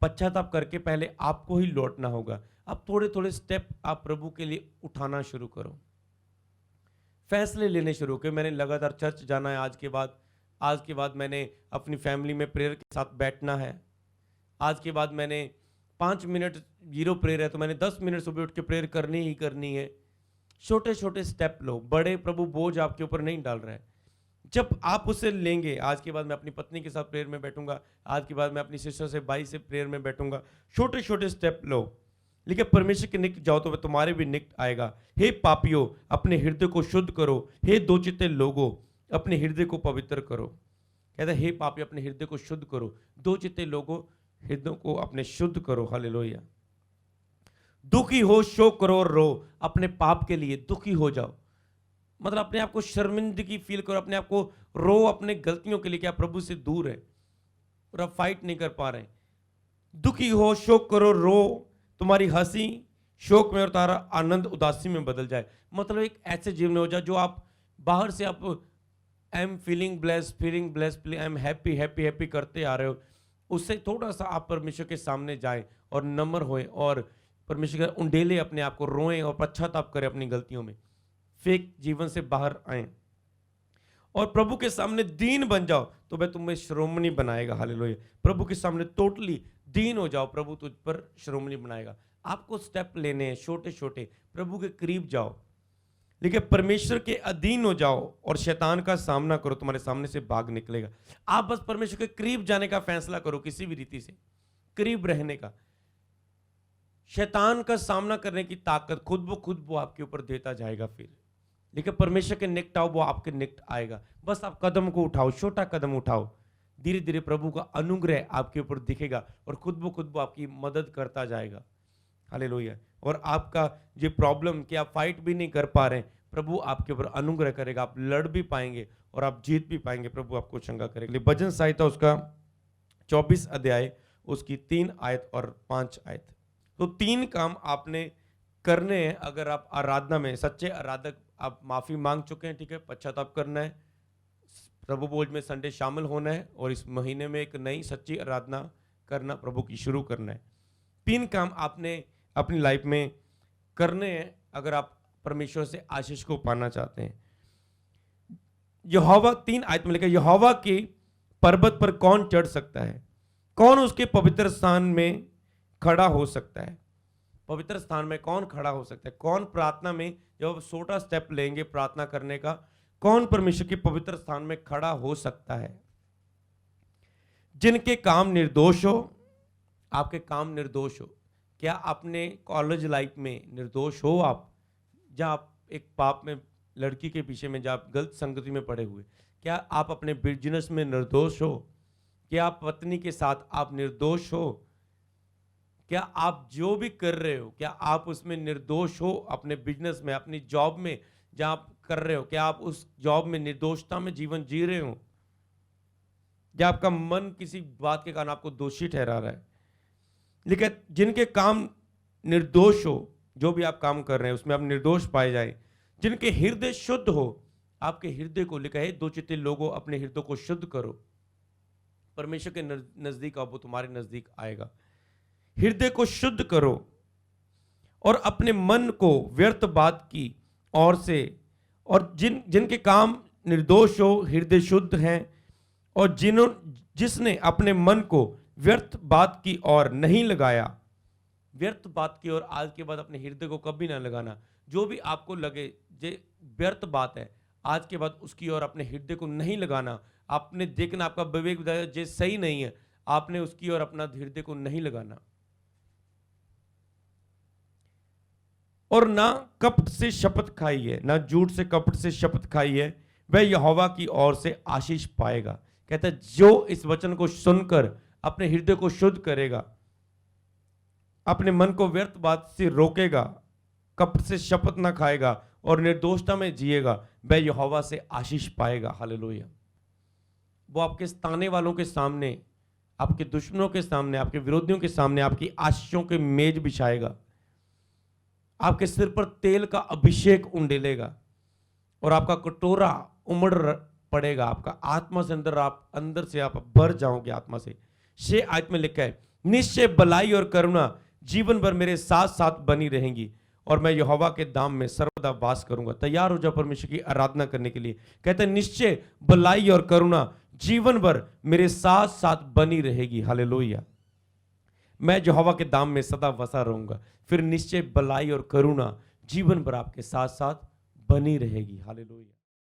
पश्चाताप करके पहले आपको ही लौटना होगा। अब थोड़े थोड़े स्टेप आप प्रभु के लिए उठाना शुरू करो, फैसले लेने शुरू करो। मैंने लगातार चर्च जाना है, आज के बाद मैंने अपनी फैमिली में प्रेयर के साथ बैठना है। आज के बाद मैंने 5 मिनट 0 प्रेयर है तो मैंने 10 मिनट सुबह उठ के प्रेयर करनी ही करनी है। छोटे छोटे स्टेप लो, बड़े प्रभु बोझ आपके ऊपर नहीं डाल रहा है। जब आप उसे लेंगे, आज के बाद मैं अपनी पत्नी के साथ प्रेयर में बैठूंगा, आज के बाद मैं अपनी सिस्टर से, भाई से प्रेयर में बैठूंगा। छोटे छोटे स्टेप लो, लेकिन परमेश्वर के निकट जाओ तो वह तुम्हारे भी निकट आएगा। हे पापियों, अपने हृदय को शुद्ध करो, हे दो चित्ते लोगों, अपने हृदय को पवित्र करो। कहता है हे पापी, अपने हृदय को शुद्ध करो, दो चित्ते लोगों, हृदय को अपने शुद्ध करो। हालेलुया। दुखी हो, शोक करो और रो, अपने पाप के लिए दुखी हो जाओ, मतलब अपने आप को शर्मिंदगी फील करो, अपने आप को रो अपने गलतियों के लिए कि आप प्रभु से दूर है और आप फाइट नहीं कर पा रहे। दुखी हो, शोक करो, रो, तुम्हारी हंसी शोक में और तारा आनंद उदासी में बदल जाए। मतलब एक ऐसे जीवन में हो जाए जो आप बाहर से आप I am feeling blessed, I am happy happy happy करते आ रहे हो, उससे थोड़ा सा आप परमेश्वर के सामने जाएं और नम्र होएं और परमेश्वर के उंडेले अपने आप को रोएं और पश्चाताप करें अपनी गलतियों में, फेक जीवन से बाहर आए और प्रभु के सामने दीन बन जाओ तो वह तुम्हें श्रोमणी बनाएगा। हालेलुया। प्रभु के सामने टोटली दीन हो जाओ, प्रभु तुझ पर श्रोमणी बनाएगा। आपको स्टेप लेने हैं छोटे छोटे, प्रभु के करीब जाओ, लेकिन परमेश्वर के अधीन हो जाओ और शैतान का सामना करो, तुम्हारे सामने से भाग निकलेगा। आप बस परमेश्वर के करीब जाने का फैसला करो, किसी भी रीति से करीब रहने का। शैतान का सामना करने की ताकत खुद वो आपके ऊपर देता जाएगा फिर, लेकिन परमेश्वर के निकट आओ, वो आपके निकट आएगा। बस आप कदम को उठाओ, छोटा कदम उठाओ, धीरे धीरे प्रभु का अनुग्रह आपके ऊपर दिखेगा और खुद वो आपकी मदद करता जाएगा। हालेलुया। और आपका ये प्रॉब्लम कि आप फाइट भी नहीं कर पा रहे, प्रभु आपके ऊपर अनुग्रह करेगा, आप लड़ भी पाएंगे और आप जीत भी पाएंगे। प्रभु आपको चंगा करेगा। भजन संहिता उसका 24 अध्याय उसकी 3 आयत और 5 आयत। तो 3 काम आपने करने हैं अगर आप आराधना में सच्चे आराधक, आप माफी मांग चुके हैं, ठीक है, पश्चाताप करना है, प्रभु भोज में संडे शामिल होना है और इस महीने में एक नई सच्ची आराधना करना, प्रभु की शुरू करना है। 3 काम आपने अपनी लाइफ में करने हैं अगर आप परमेश्वर से आशीष को पाना चाहते हैं। यहोवा 3 आयत में लिखा, यहोवा के पर्वत पर कौन चढ़ सकता है, कौन उसके पवित्र स्थान में खड़ा हो सकता है। पवित्र स्थान में कौन खड़ा हो सकता है, कौन प्रार्थना में जब छोटा स्टेप लेंगे प्रार्थना करने का, कौन परमेश्वर के पवित्र स्थान में खड़ा हो सकता है। जिनके काम निर्दोष हो, आपके काम निर्दोष हो। क्या अपने कॉलेज लाइफ में निर्दोष हो आप, जहां आप एक पाप में, लड़की के पीछे में, जहां आप गलत संगति में पड़े हुए, क्या आप अपने बिजनेस में निर्दोष हो, क्या आप पत्नी के साथ आप निर्दोष हो, क्या आप जो भी कर रहे हो क्या आप उसमें निर्दोष हो, अपने बिजनेस में, अपनी जॉब में जहां आप कर रहे हो, क्या आप उस जॉब में निर्दोषता में जीवन जी रहे हो, क्या आपका मन किसी बात के कारण आपको दोषी ठहरा रहा है। लेकिन जिनके काम निर्दोष हो, जो भी आप काम कर रहे हैं उसमें आप निर्दोष पाए जाए, जिनके हृदय शुद्ध हो, आपके हृदय को लिखा है, दो चित्ते लोगों अपने हृदय को शुद्ध करो, परमेश्वर के नजदीक आओ, वो तुम्हारे नजदीक आएगा। हृदय को शुद्ध करो और अपने मन को व्यर्थ बात की ओर से, और जिनके काम निर्दोष हो, हृदय शुद्ध हैं, और जिसने अपने मन को व्यर्थ बात की ओर नहीं लगाया। व्यर्थ बात की ओर आज के बाद अपने हृदय को कभी ना लगाना। जो भी आपको लगे जे व्यर्थ बात है, आज के बाद उसकी ओर अपने हृदय को नहीं लगाना। आपने देखना, आपका विवेक बताया जे सही नहीं है, आपने उसकी ओर अपना हृदय को नहीं लगाना। और ना कपट से शपथ खाई है, ना झूठ से कपट से शपथ खाई है, वह यहोवा की ओर से आशीष पाएगा। कहता है जो इस वचन को सुनकर अपने हृदय को शुद्ध करेगा, अपने मन को व्यर्थ बात से रोकेगा, कपट से शपथ ना खाएगा और निर्दोषता में जिएगा, वह यहोवा से आशीष पाएगा। हालेलुया। वो आपके ताने वालों के सामने, आपके दुश्मनों के सामने, आपके विरोधियों के सामने आपकी आशीषों के मेज बिछाएगा, आपके सिर पर तेल का अभिषेक उंडेलेगा और आपका कटोरा उमड़ पड़ेगा। आपका आत्मा से अंदर से आप भर जाओगे आत्मा से। 6 आयत में लिखा है, निश्चय भलाई और करुणा जीवन भर मेरे साथ साथ बनी रहेंगी और मैं यहोवा के धाम में सर्वदा वास करूंगा। तैयार हो जाओ परमेश्वर की आराधना करने के लिए। कहते हैं निश्चय भलाई और करुणा जीवन भर मेरे साथ साथ बनी रहेगी। हालेलुया। मैं यहोवा के धाम में सदा बसा रहूंगा। फिर निश्चय भलाई और करुणा जीवन भर आपके साथ साथ बनी रहेगी। हालेलुया।